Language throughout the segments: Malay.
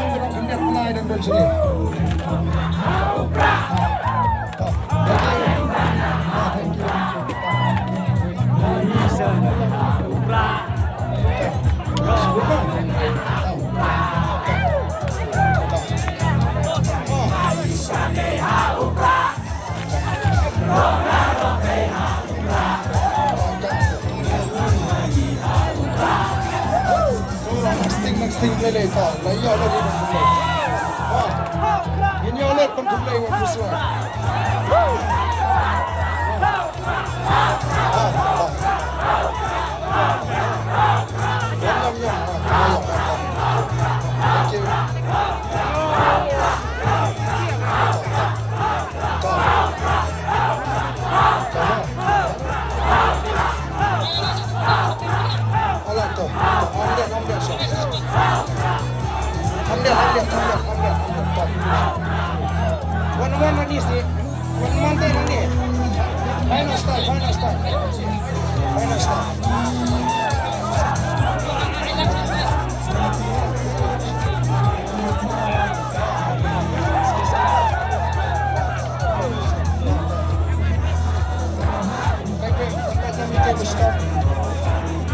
orang hendak mulai dan bersini. Sting lele ka, laya lele pemulai. Ini oleh pemulai yang bersuara. One ni sih, one month ni. Final style.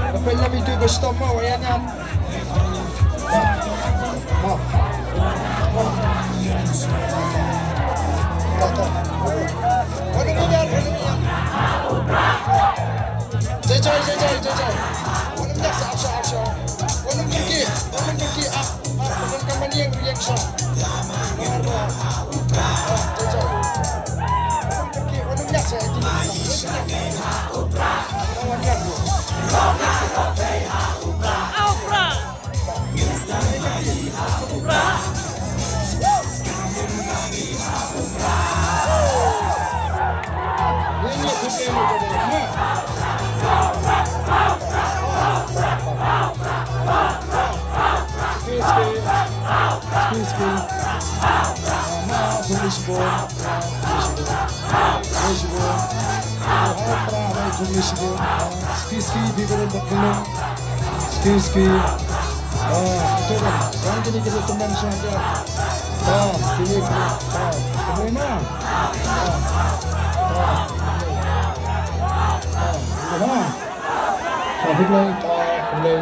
Lepas itu berstop mau ya kan? Jajai. Orang dah sah. Orang pergi up. Orang kamera yang reaction. Jajai. Orang pergi, orang dah sah. Orang dah. Ski bigger in the film. Ski. Itu kan. Yang ini kita teman saja. Ini. Bagaimana? Play.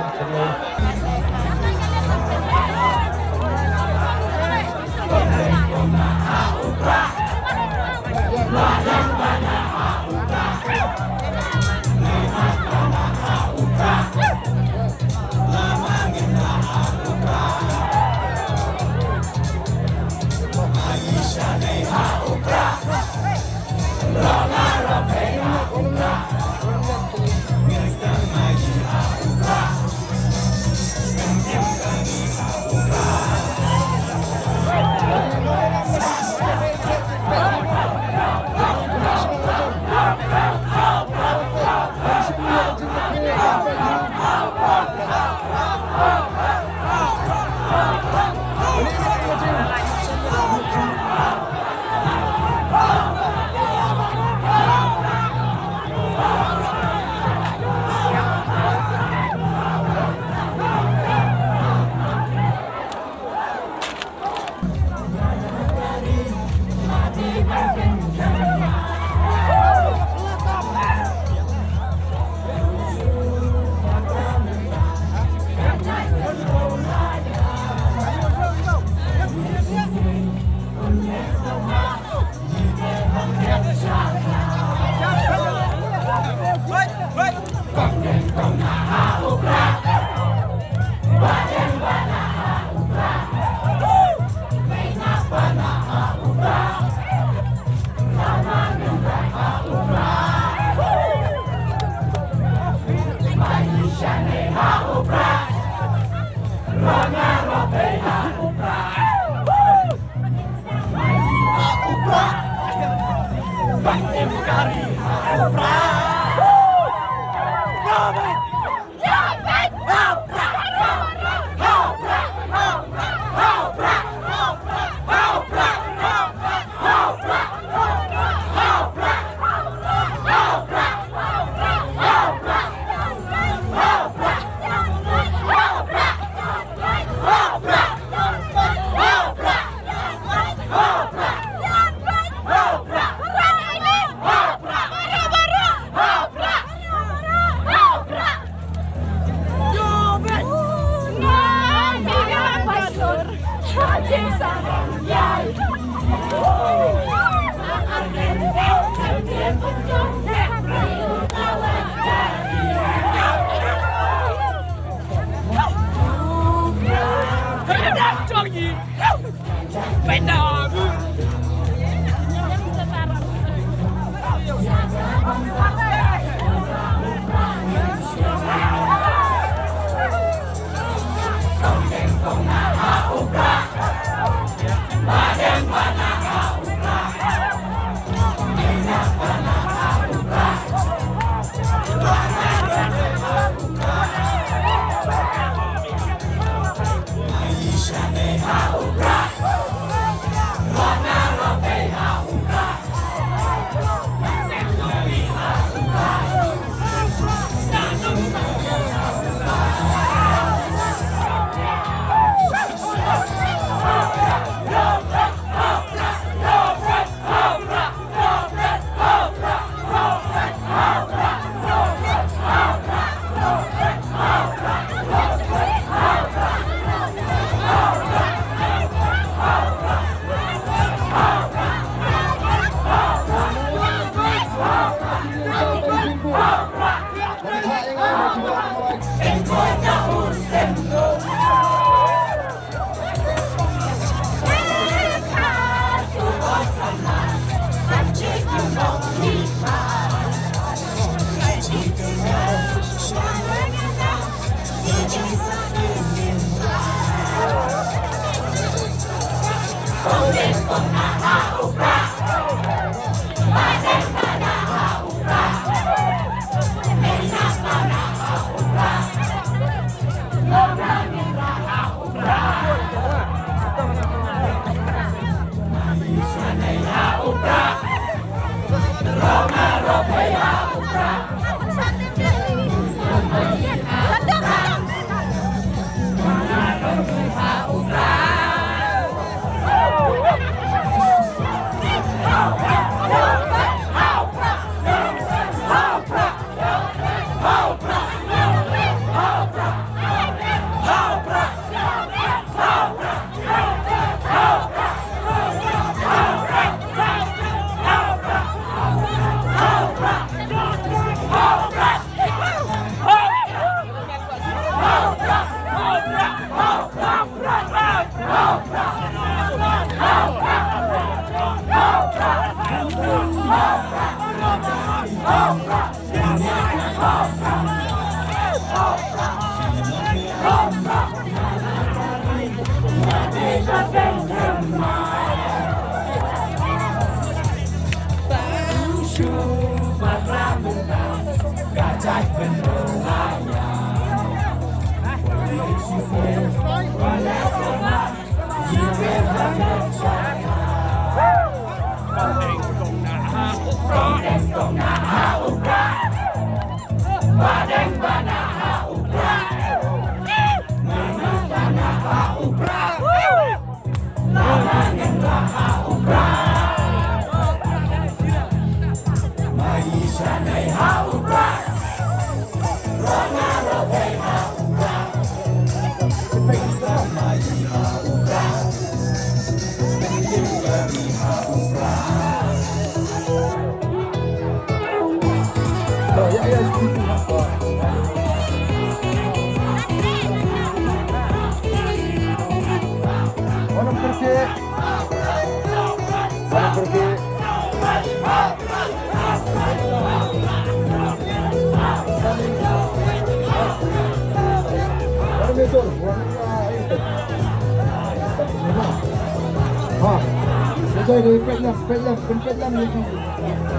Saya ipet lang, pencet lang ni.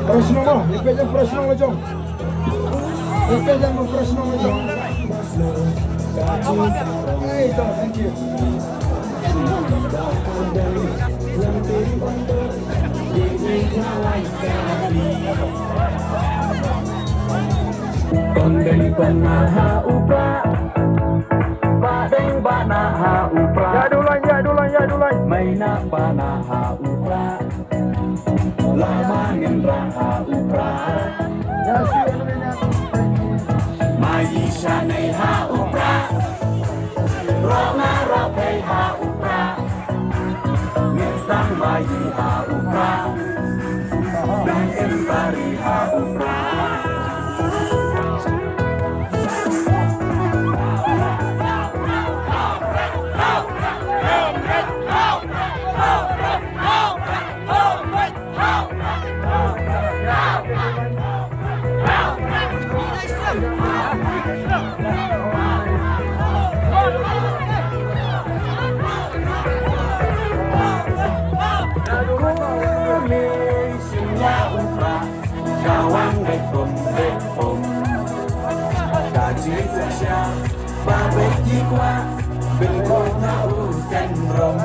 Prasno mo, ipet lang prasno mo jong. Ipet lang mo prasno mo jong. Hey, thank you. Kondeng panaha upra, badeng panaha upra. Ya dulan. Maina panaha upra, lamangin raha upra. Ya siya na. Maisha nei ha upra, roma rapei ha upra. อุปรา Malaysia Umrah kawan bekom bekom kaji sesia babek jikwa bengkok tahu sendrom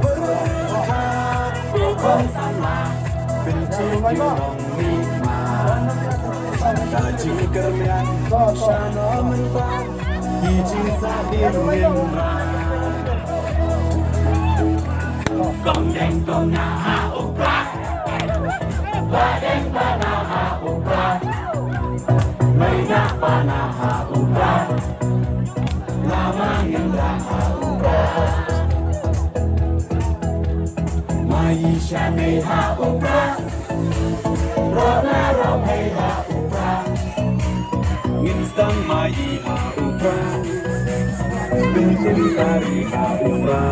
berhak bekom sama benci nong nikma kaji kermian sana mentah hiji sadir minra Gong deng gong na ha upra Ba deng ba na ha upra May na pa na ha upra Lama ngendra ha upra Maisha may ha upra Ro na ro may ha upra Nginstang mai ha upra Bentin tari ha upra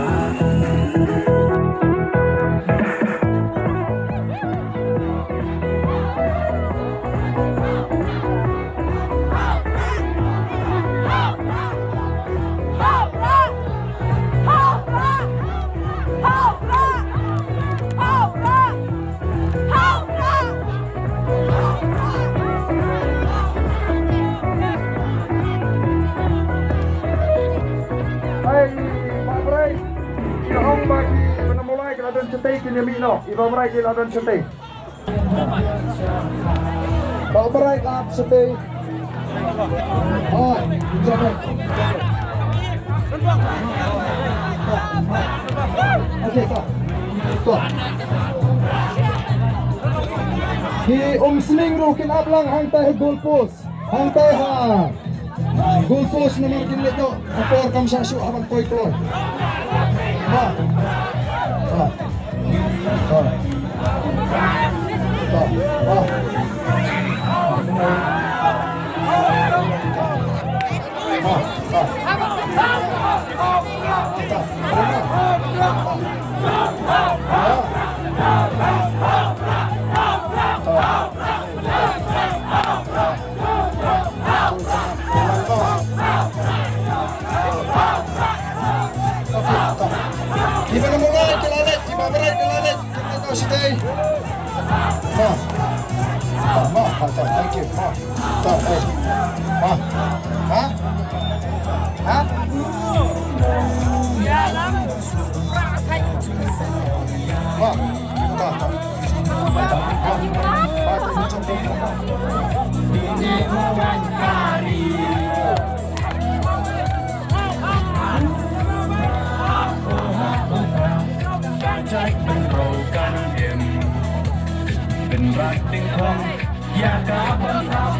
Bagi penamulai keladon cetai kini mino, iba merai keladon cetai. Bawa merai kelab cetai. Oh, jangan. Okey, kau. Kau. Hi Sling ro kin ablang hang tai goal post. Hang tai ha. Goal post nomor kini tu. Apor kam sa su abang koi koi. Ha. Ha. Ha. Ha. Iba na muna kelalit, iba berai kelalit. Kita tahu sitai. Ma. Ma, thank you. Ma. Tak, Ma. Ha? Ha? Ma. Tak.เป็นโรกันเอ็มเป็นรักติงคองอยากกาบันซับ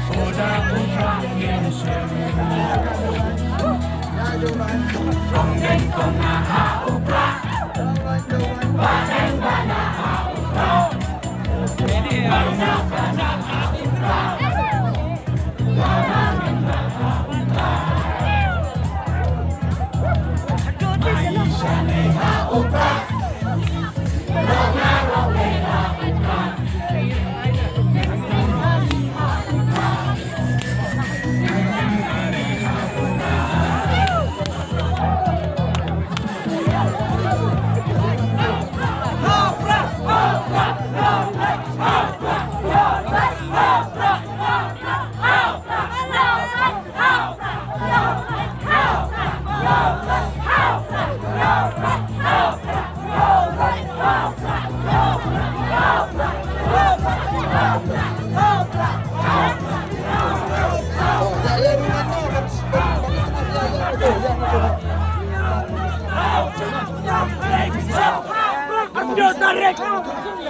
โอดาอุปราเงินเชมกองเงินกองนาฮาอุปราบาเดงบานาฮาอุปราบานาบานาฮาอุปราบานาเงินนาฮาอุปราไม่ใช่ในฮาอุปรา Dios,